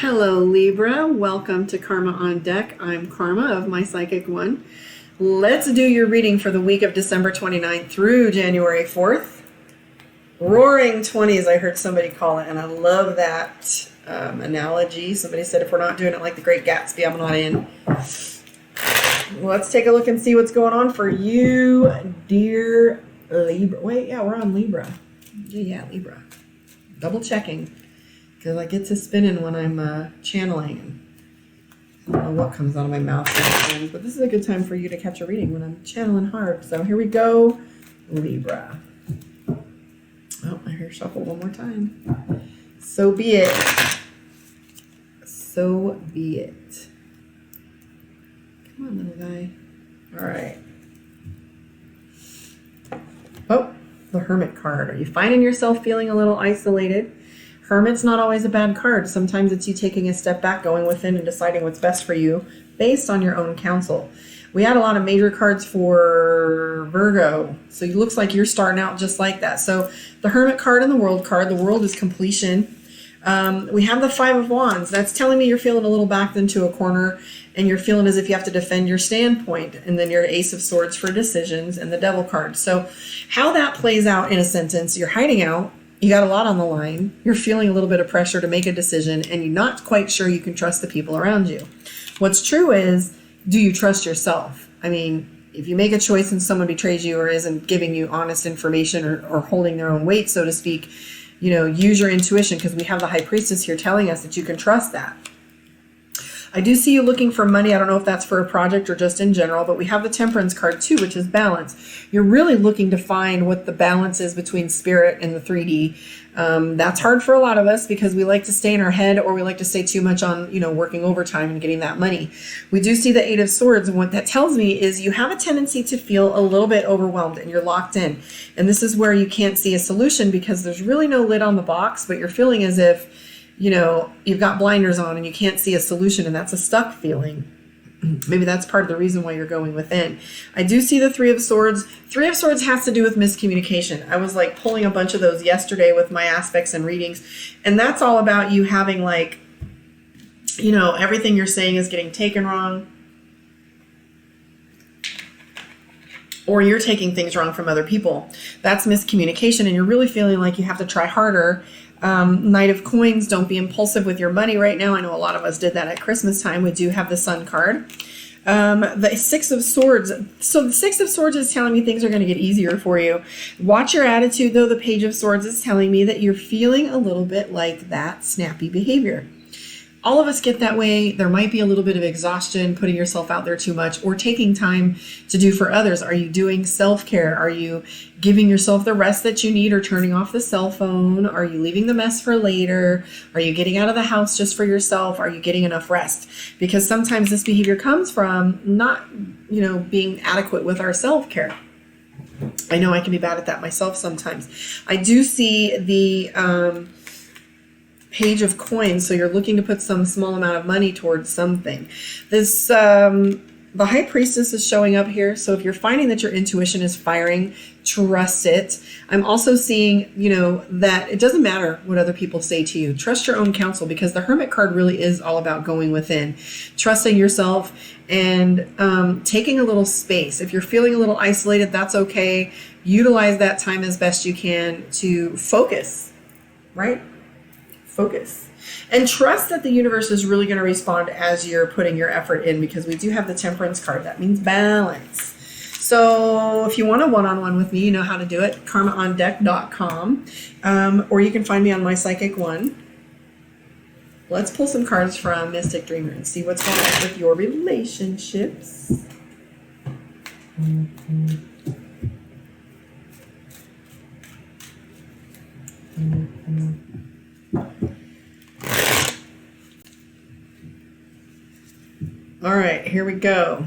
Hello Libra, welcome to Karma on Deck. I'm Karma of My Psychic One. Let's do your reading for the week of December 29th through January 4th. Roaring 20s, I heard somebody call it, and I love that analogy. Somebody said if we're not doing it like the Great Gatsby, I'm not in. Let's take a look and see what's going on for you, dear Libra. Wait, yeah, we're on Libra. Yeah, Libra. Double checking. Because I get to spinning when I'm channeling. I don't know what comes out of my mouth sometimes, but this is a good time for you to catch a reading when I'm channeling hard. So here we go, Libra. Oh, I hear shuffle one more time. So be it. So be it. Come on, little guy. All right. Oh, the Hermit card. Are you finding yourself feeling a little isolated? Hermit's not always a bad card. Sometimes it's you taking a step back, going within and deciding what's best for you based on your own counsel. We had a lot of major cards for Virgo. So it looks like you're starting out just like that. So the Hermit card and the World card. The World is completion. We have the Five of Wands. That's telling me you're feeling a little backed into a corner and you're feeling as if you have to defend your standpoint. And then your Ace of Swords for decisions and the Devil card. So how that plays out in a sentence, you're hiding out. You got a lot on the line. You're feeling a little bit of pressure to make a decision and you're not quite sure you can trust the people around you. What's true is, do you trust yourself? I mean, if you make a choice and someone betrays you or isn't giving you honest information or holding their own weight, so to speak, you know, use your intuition, because we have the High Priestess here telling us that you can trust that. I do see you looking for money. I don't know if that's for a project or just in general, but we have the Temperance card too, which is balance. You're really looking to find what the balance is between spirit and the 3D. That's hard for a lot of us because we like to stay in our head, or we like to stay too much on, you know, working overtime and getting that money. We do see the Eight of Swords, and what that tells me is you have a tendency to feel a little bit overwhelmed and you're locked in. And this is where you can't see a solution because there's really no lid on the box, but you're feeling as if, you know, you've got blinders on and you can't see a solution, and that's a stuck feeling. Maybe that's part of the reason why you're going within. I do see the Three of Swords. Three of Swords has to do with miscommunication. I was like pulling a bunch of those yesterday with my aspects and readings, and that's all about you having like, you know, everything you're saying is getting taken wrong, or you're taking things wrong from other people. That's miscommunication, and you're really feeling like you have to try harder. Knight of Coins, don't be impulsive with your money right now. I know a lot of us did that at Christmas time. We do have the Sun card. The Six of Swords. So the Six of Swords is telling me things are going to get easier for you. Watch your attitude, though. The Page of Swords is telling me that you're feeling a little bit like that snappy behavior. All of us get that way. There might be a little bit of exhaustion, putting yourself out there too much, or taking time to do for others. Are you doing self-care? Are you giving yourself the rest that you need, or turning off the cell phone? Are you leaving the mess for later? Are you getting out of the house just for yourself? Are you getting enough rest? Because sometimes this behavior comes from not, you know, being adequate with our self-care. I know I can be bad at that myself sometimes. I do see the Page of Coins, so you're looking to put some small amount of money towards something. This the High Priestess is showing up here, so if you're finding that your intuition is firing, trust it. I'm also seeing, you know, that it doesn't matter what other people say to you. Trust your own counsel, because the Hermit card really is all about going within, trusting yourself, and taking a little space. If you're feeling a little isolated, that's okay. Utilize that time as best you can to focus, right? Focus and trust that the universe is really going to respond as you're putting your effort in, because we do have the Temperance card. That means balance. So if you want a one-on-one with me, you know how to do it. karmaondeck.com, or you can find me on My Psychic One. Let's pull some cards from Mystic Dreamer and see what's going on with your relationships. All right, here we go.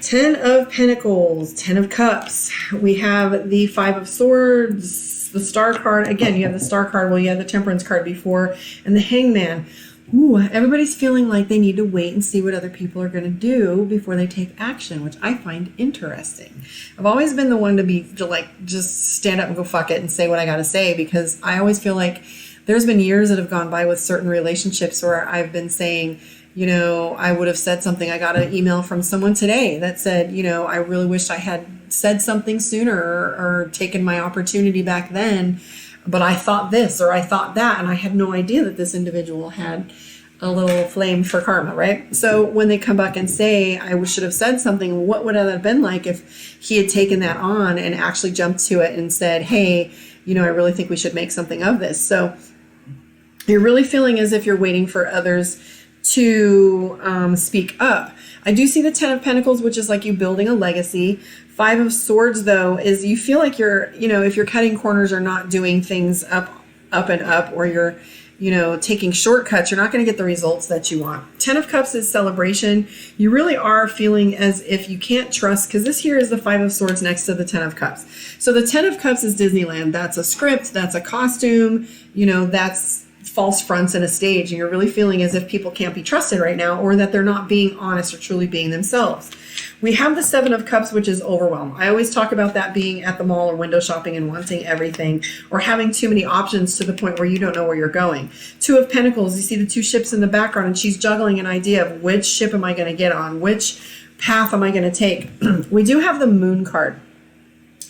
10 of Pentacles, 10 of Cups. We have the Five of Swords, the Star card. Again, you have the Star card. Well, you had the Temperance card before, and the Hangman. Ooh, everybody's feeling like they need to wait and see what other people are going to do before they take action, which I find interesting. I've always been the one to like just stand up and go fuck it and say what I got to say, because I always feel like There's been years that have gone by with certain relationships where I've been saying, you know, I would have said something. I got an email from someone today that said, you know, I really wish I had said something sooner or taken my opportunity back then, but I thought this or I thought that, and I had no idea that this individual had a little flame for karma, right? So when they come back and say, I should have said something, what would that have been like if he had taken that on and actually jumped to it and said, hey, you know, I really think we should make something of this. So you're really feeling as if you're waiting for others to speak up. I do see the 10 of Pentacles, which is like you building a legacy. 5 of Swords, though, is you feel like you're, you know, if you're cutting corners or not doing things up and up, or you're, you know, taking shortcuts, you're not going to get the results that you want. 10 of Cups is celebration. You really are feeling as if you can't trust, because this here is the 5 of Swords next to the 10 of Cups. So the 10 of Cups is Disneyland. That's a script. That's a costume. You know, that's false fronts in a stage, and you're really feeling as if people can't be trusted right now, or that they're not being honest or truly being themselves. We have the 7 of Cups, which is overwhelm. I always talk about that being at the mall or window shopping and wanting everything, or having too many options to the point where you don't know where you're going. 2 of Pentacles, you see the 2 ships in the background, and she's juggling an idea of which ship am I going to get on, which path am I going to take. We do have the Moon card.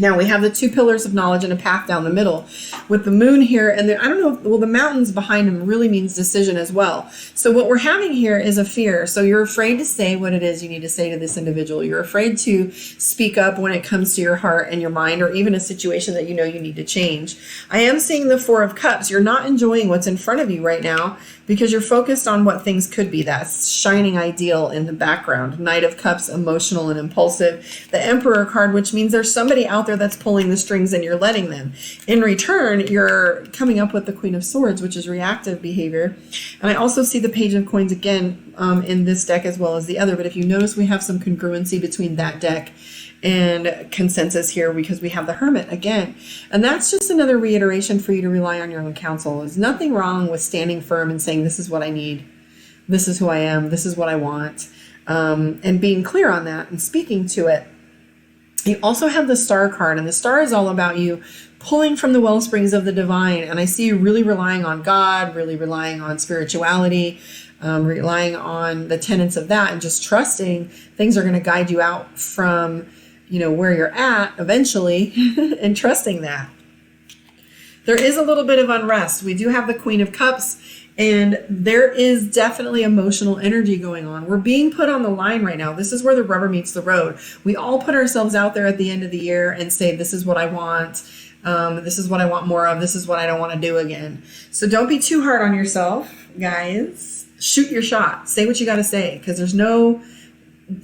Now we have the 2 pillars of knowledge and a path down the middle with the moon here. And I don't know, well, the mountains behind him really means decision as well. So what we're having here is a fear. So you're afraid to say what it is you need to say to this individual. You're afraid to speak up when it comes to your heart and your mind, or even a situation that you know you need to change. I am seeing the 4 of Cups. You're not enjoying what's in front of you right now because you're focused on what things could be. That shining ideal in the background. Knight of Cups, emotional and impulsive. The Emperor card, which means there's somebody out there that's pulling the strings and you're letting them. In return, you're coming up with the Queen of Swords, which is reactive behavior. And I also see the Page of Coins again in this deck as well as the other. But if you notice, we have some congruency between that deck and consensus here because we have the Hermit again. And that's just another reiteration for you to rely on your own counsel. There's nothing wrong with standing firm and saying, this is what I need. This is who I am. This is what I want. And being clear on that and speaking to it. You also have the Star card, and the Star is all about you pulling from the well springs of the divine. And I see you really relying on God, really relying on spirituality, relying on the tenets of that, and just trusting things are going to guide you out from, you know, where you're at eventually and trusting that. There is a little bit of unrest. We do have the Queen of Cups, and there is definitely emotional energy going on. We're being put on the line right now. This is where the rubber meets the road. We all put ourselves out there at the end of the year and say, this is what I want. This is what I want more of. This is what I don't want to do again. So don't be too hard on yourself, guys. Shoot your shot. Say what you got to say, because there's no,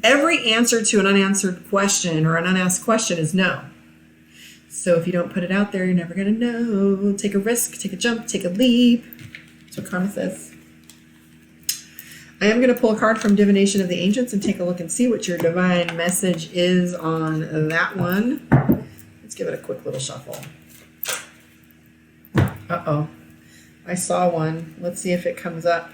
every answer to an unanswered question or an unasked question is no. So if you don't put it out there, you're never going to know. Take a risk, take a jump, take a leap. That's what karma says. I am going to pull a card from Divination of the Ancients and take a look and see what your divine message is on that one. Let's give it a quick little shuffle. Uh-oh. I saw one. Let's see if it comes up.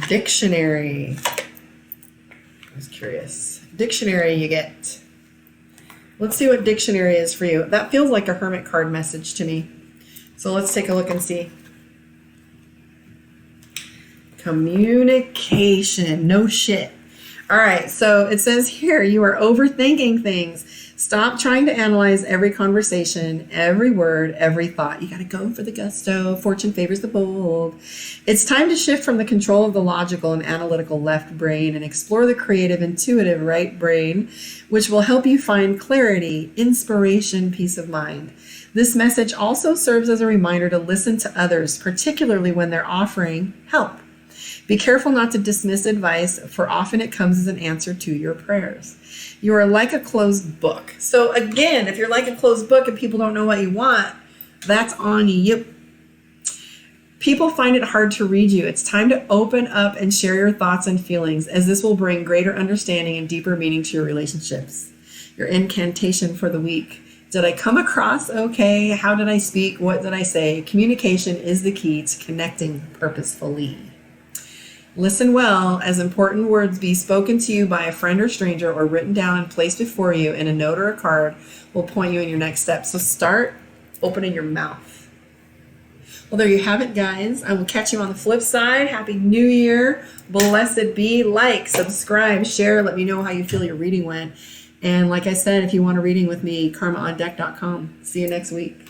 Dictionary. I was curious. Dictionary you get. Let's see what dictionary is for you. That feels like a Hermit card message to me. So let's take a look and see. Communication. No shit. All right. So it says here, you are overthinking things. Stop trying to analyze every conversation, every word, every thought. You got to go for the gusto. Fortune favors the bold. It's time to shift from the control of the logical and analytical left brain and explore the creative, intuitive right brain, which will help you find clarity, inspiration, peace of mind. This message also serves as a reminder to listen to others, particularly when they're offering help. Be careful not to dismiss advice, for often it comes as an answer to your prayers. You are like a closed book. So again, if you're like a closed book and people don't know what you want, that's on you. People find it hard to read you. It's time to open up and share your thoughts and feelings, as this will bring greater understanding and deeper meaning to your relationships. Your incantation for the week. Did I come across okay? How did I speak? What did I say? Communication is the key to connecting purposefully. Listen well, as important words be spoken to you by a friend or stranger or written down and placed before you in a note or a card will point you in your next step. So start opening your mouth. Well, there you have it, guys. I will catch you on the flip side. Happy New Year. Blessed be. Like, subscribe, share. Let me know how you feel your reading went. And like I said, if you want a reading with me, karmaondeck.com. See you next week.